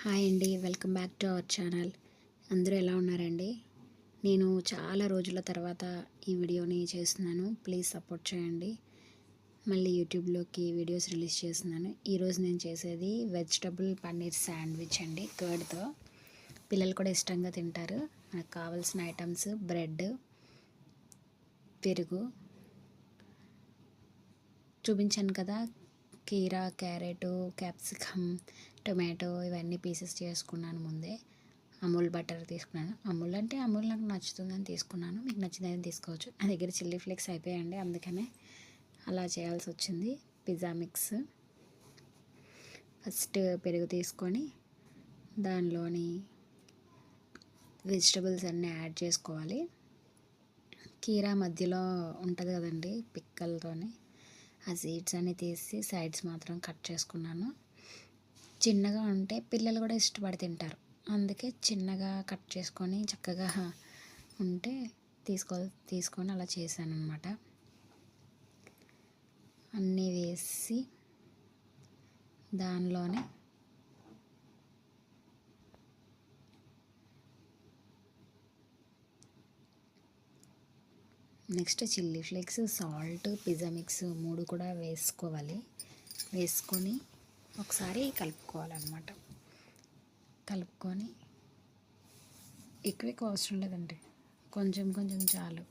Hi అండి, welcome back to our channel. అందరూ ఎలా ఉన్నారండి? నేను చాలా రోజుల తర్వాత ఈ వీడియోని చేస్తున్నాను. ప్లీజ్ సపోర్ట్ చేయండి. మళ్ళీ యూట్యూబ్లోకి వీడియోస్ రిలీజ్ చేస్తున్నాను. ఈరోజు నేను చేసేది వెజిటబుల్ పన్నీర్ శాండ్విచ్ అండి, కర్డ్తో. పిల్లలు కూడా ఇష్టంగా తింటారు. మనకు కావాల్సిన ఐటమ్స్ బ్రెడ్, పెరుగు చూపించాను కదా. కీరా, క్యారెట్, క్యాప్సికమ్, టొమాటో ఇవన్నీ పీసెస్ చేసుకున్నాను ముందే. అమూల్ బటర్ తీసుకున్నాను. అమూల్ అంటే అమూల్ నాకు నచ్చుతుందని తీసుకున్నాను. మీకు నచ్చిందని తీసుకోవచ్చు. నా దగ్గర చిల్లీ ఫ్లేక్స్ అయిపోయాయండి, అందుకనే అలా చేయాల్సి వచ్చింది. పిజ్జా మిక్స్ ఫస్ట్ పెరుగు తీసుకొని దానిలోని వెజిటబుల్స్ అన్నీ యాడ్ చేసుకోవాలి. కీరా మధ్యలో ఉంటుంది కదండి పిక్కలతోని, ఆ సీడ్స్ అన్నీ తీసి సైడ్స్ మాత్రం కట్ చేసుకున్నాను. చిన్నగా ఉంటే పిల్లలు కూడా ఇష్టపడి తింటారు, అందుకే చిన్నగా కట్ చేసుకొని చక్కగా ఉంటే తీసుకొని అలా చేశాను అనమాట. అన్నీ వేసి దానిలోనే next chilli flakes, salt, pizza mix 3 కూడా వేసుకోవాలి. వేసుకొని ఒకసారి కలుపుకోవాలన్నమాట. కలుపుకొని ఎక్కువ అవసరం లేదండి, కొంచెం కొంచెం చాలు.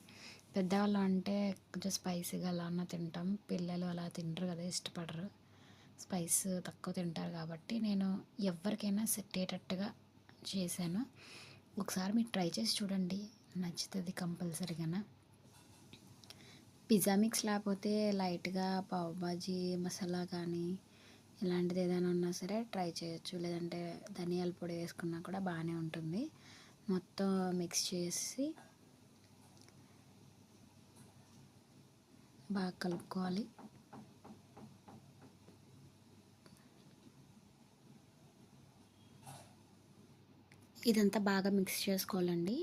పెద్దవాళ్ళు అంటే కొంచెం స్పైసీగా అలా అన్న తింటాం, పిల్లలు అలా తింటారు కదా, ఇష్టపడరు. స్పైస్ తక్కువ తింటారు కాబట్టి నేను ఎవరికైనా సెట్ అయ్యేటట్టుగా చేశాను. ఒకసారి మీరు ట్రై చేసి చూడండి, నచ్చుతుంది కంపల్సరీగా. పిజ్జా మిక్స్ లేకపోతే లైట్గా పావ్ బాజీ మసాలా కానీ ఇలాంటిది ఏదైనా ఉన్నా సరే ట్రై చేయొచ్చు. లేదంటే ధనియాల పొడి వేసుకున్నా కూడా బాగానే ఉంటుంది. మొత్తం మిక్స్ చేసి బాగా కలుపుకోవాలి. ఇదంతా బాగా మిక్స్ చేసుకోవాలండి.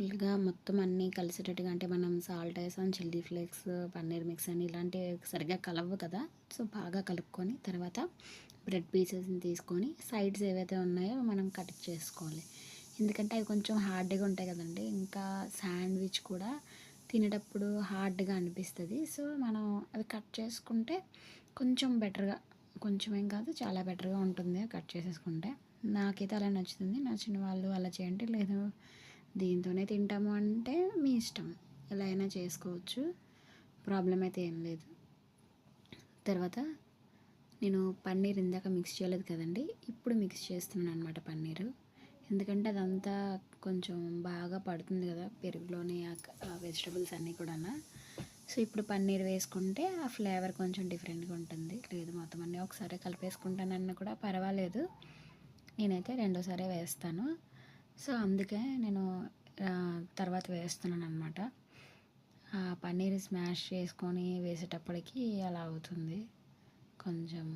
ఫుల్గా మొత్తం అన్నీ కలిసేటట్టుగా, అంటే మనం సాల్ట్ వేసాం, చిల్లీ ఫ్లేక్స్, పన్నీర్ మిక్స్ అని ఇలాంటివి సరిగ్గా కలవు కదా. సో బాగా కలుపుకొని తర్వాత బ్రెడ్ పీసెస్ని తీసుకొని సైడ్స్ ఏవైతే ఉన్నాయో మనం కట్ చేసుకోవాలి. ఎందుకంటే అవి కొంచెం హార్డ్గా ఉంటాయి కదండి, ఇంకా శాండ్విచ్ కూడా తినేటప్పుడు హార్డ్గా అనిపిస్తుంది. సో మనం అవి కట్ చేసుకుంటే కొంచెం బెటర్గా, కొంచెం ఏం కాదు చాలా బెటర్గా ఉంటుంది కట్ చేసేసుకుంటే. నాకైతే అలా నచ్చుతుంది. నచ్చిన వాళ్ళు అలా చేయండి, లేదు దీంతోనే తింటాము అంటే మీ ఇష్టం, ఎలా అయినా చేసుకోవచ్చు, ప్రాబ్లం అయితే ఏం లేదు. తర్వాత నేను పన్నీర్ ఇందాక మిక్స్ చేయలేదు కదండి, ఇప్పుడు మిక్స్ చేస్తున్నాను అనమాట పన్నీరు. ఎందుకంటే అదంతా కొంచెం బాగా పడుతుంది కదా పెరుగులోని ఆ వెజిటబుల్స్ అన్నీ కూడా. సో ఇప్పుడు పన్నీర్ వేసుకుంటే ఆ ఫ్లేవర్ కొంచెం డిఫరెంట్గా ఉంటుంది. లేదు మొత్తం అన్నీ ఒకసారి కలిపేసుకుంటానన్నా కూడా పర్వాలేదు, నేనైతే రెండోసారి వేస్తాను. సో అందుకే నేను తర్వాత వేస్తున్నాను అనమాట. పన్నీర్ స్మాష్ చేసుకొని వేసేటప్పటికి అలా అవుతుంది. కొంచెం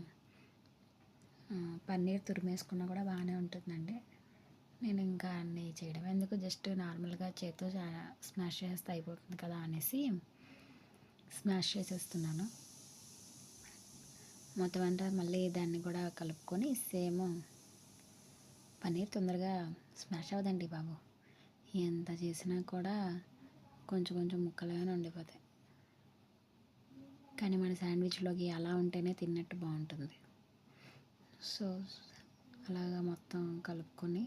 పన్నీర్ తురిమేసుకున్నా కూడా బాగానే ఉంటుందండి. నేను ఇంకా అన్నీ చేయడం ఎందుకు, జస్ట్ నార్మల్గా చేతితో స్మాష్ చేస్తే అయిపోతుంది కదా అనేసి స్మాష్ చేసేస్తున్నాను. మొత్తం అంతా మళ్ళీ దాన్ని కూడా కలుపుకొని సేమ్. పన్నీర్ తొందరగా స్మాష్ అవ్వదండి బాబు, ఎంత చేసినా కూడా కొంచెం కొంచెం ముక్కలుగానే ఉండిపోతాయి. కానీ మన శాండ్విచ్లోకి అలా ఉంటేనే తిన్నట్టు బాగుంటుంది. సో అలాగా మొత్తం కలుపుకొని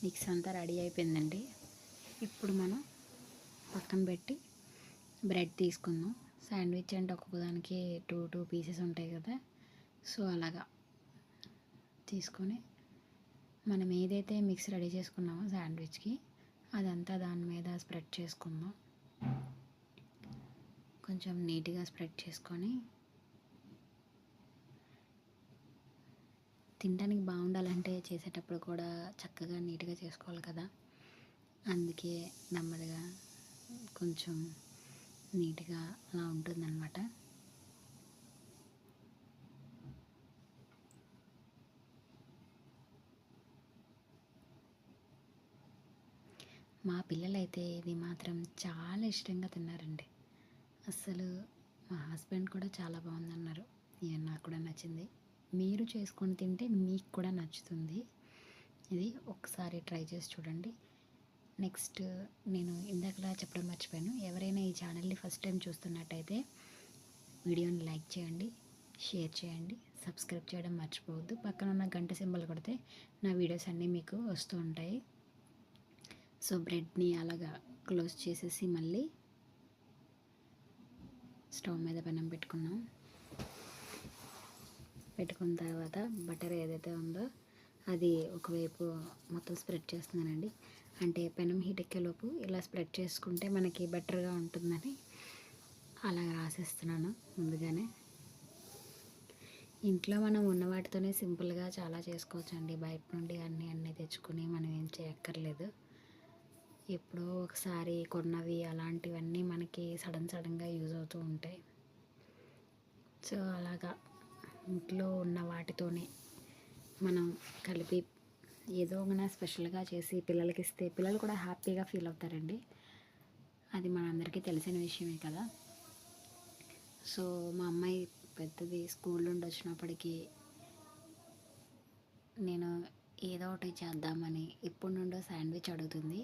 మిక్స్ అంతా రెడీ అయిపోయిందండి. ఇప్పుడు మనం పక్కన పెట్టి బ్రెడ్ తీసుకుందాం. శాండ్విచ్ అంటే ఒక్కొక్కదానికి టూ పీసెస్ ఉంటాయి కదా, సో అలాగా తీసుకొని మనం ఏదైతే మిక్స్ రెడీ చేసుకున్నామో శాండ్విచ్కి అదంతా దాని మీద స్ప్రెడ్ చేసుకుందాం. కొంచెం నీట్గా స్ప్రెడ్ చేసుకొని తినడానికి బాగుండాలంటే చేసేటప్పుడు కూడా చక్కగా నీట్గా చేసుకోవాలి కదా, అందుకే నెమ్మదిగా కొంచెం నీట్గా అలా ఉంటుందన్నమాట. మా పిల్లలైతే ఇది మాత్రం చాలా ఇష్టంగా తిన్నారండి. అస్సలు మా హస్బెండ్ కూడా చాలా బాగుందన్నారు. ఇది నాకు కూడా నచ్చింది. మీరు చేసుకొని తింటే మీకు కూడా నచ్చుతుంది. ఇది ఒకసారి ట్రై చేసి చూడండి. నెక్స్ట్ నేను ఇందాకలా చెప్పడం మర్చిపోయాను. ఎవరైనా ఈ ఛానల్ని ఫస్ట్ టైం చూస్తున్నట్టయితే వీడియోని లైక్ చేయండి, షేర్ చేయండి, సబ్స్క్రైబ్ చేయడం మర్చిపోవద్దు. పక్కన ఉన్న గంట సింబల్ కొడితే నా వీడియోస్ అన్నీ మీకు వస్తూ ఉంటాయి. సో బ్రెడ్ని అలాగా క్లోజ్ చేసేసి మళ్ళీ స్టవ్ మీద పెనం పెట్టుకున్నాం. పెట్టుకున్న తర్వాత బటర్ ఏదైతే ఉందో అది ఒకవైపు మొత్తం స్ప్రెడ్ చేస్తున్నానండి. అంటే పెనం హీట్ ఎక్కేలోపు ఇలా స్ప్రెడ్ చేసుకుంటే మనకి బెటర్గా ఉంటుందని అలా రాసేస్తున్నాను ముందుగానే. ఇంట్లో మనం ఉన్న వాటితోనే సింపుల్గా చాలా చేసుకోవచ్చండి. బయట నుండి అన్నీ తెచ్చుకుని మనం ఏం చేయక్కర్లేదు. ఎప్పుడో ఒకసారి కొన్నవి అలాంటివన్నీ మనకి సడన్గా యూజ్ అవుతూ ఉంటాయి. సో అలాగా ఇంట్లో ఉన్న వాటితోనే మనం కలిపి ఏదో ఒక స్పెషల్గా చేసి పిల్లలకి ఇస్తే పిల్లలు కూడా హ్యాపీగా ఫీల్ అవుతారండి. అది మనందరికీ తెలిసిన విషయమే కదా. సో మా అమ్మాయి పెద్దది స్కూల్ నుండి వచ్చినప్పటికీ నేను ఏదో ఒకటి చేద్దామని ఇప్పటి నుండో శాండ్విచ్ అడుగుతుంది.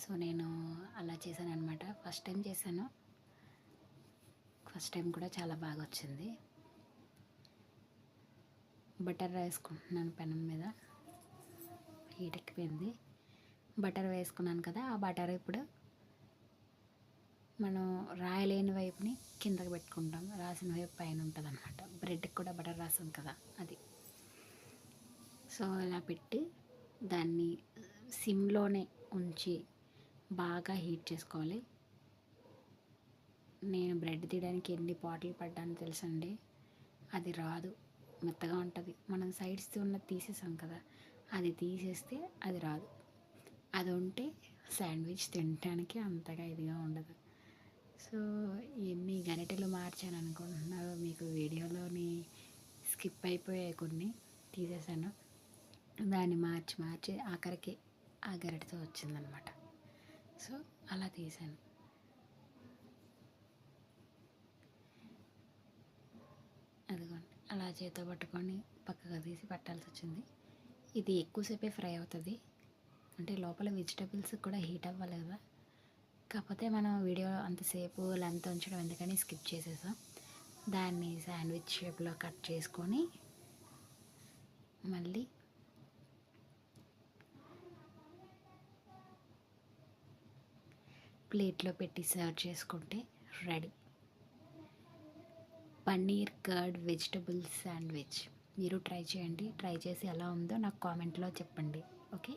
సో నేను అలా చేశాను అనమాట. ఫస్ట్ టైం చేశాను. ఫస్ట్ టైం కూడా చాలా బాగా వచ్చింది. బటర్ వేసుకుంటున్నాను పెనం మీద. హీట్ ఎక్కిపోయింది. బటర్ వేసుకున్నాను కదా, ఆ బటర్ ఇప్పుడు మనం రాయలేని వైపుని కిందకి పెట్టుకుంటాం, రాసిన వైపు పైన ఉంటుంది అనమాట. బ్రెడ్కి కూడా బటర్ రాసాం కదా అది. సో ఇలా పెట్టి దాన్ని సిమ్లోనే ఉంచి బాగా హీట్ చేసుకోవాలి. నేను బ్రెడ్ తీయడానికి ఎన్ని పాటలు పడ్డానో తెలుసండి. అది రాదు, మెత్తగా ఉంటుంది. మనం సైడ్స్ ఉన్నది తీసేసాం కదా, అది తీసేస్తే అది రాదు. అది ఉంటే శాండ్విచ్ తినడానికి అంతగా ఇదిగా ఉండదు. సో ఎన్ని గరిటెలు మార్చాను అనుకుంటున్నారు. మీకు వీడియోలోని స్కిప్ అయిపోయాయి, కొన్ని తీసేసాను. దాన్ని మార్చి ఆఖరికి ఆ గరిటెతో వచ్చిందనమాట. సో అలా తీసాను. అదిగోండి అలా చేతితో పట్టుకొని పక్కగా తీసి పట్టాల్సి వచ్చింది. ఇది ఎక్కువసేపే ఫ్రై అవుతుంది, అంటే లోపల వెజిటబుల్స్ కూడా హీట్ అవ్వాలి కదా. కాకపోతే మనం వీడియో అంతసేపు లెంత్ ఉంచడం ఎందుకని స్కిప్ చేసేసాం. దాన్ని శాండ్విచ్ షేప్లో కట్ చేసుకొని మళ్ళీ ప్లేట్లో పెట్టి సర్వ్ చేసుకుంటే ready. Paneer curd vegetable sandwich. మీరు ట్రై చేయండి. ట్రై చేసి ఎలా ఉందో నాకు కామెంట్లో చెప్పండి. ఓకే.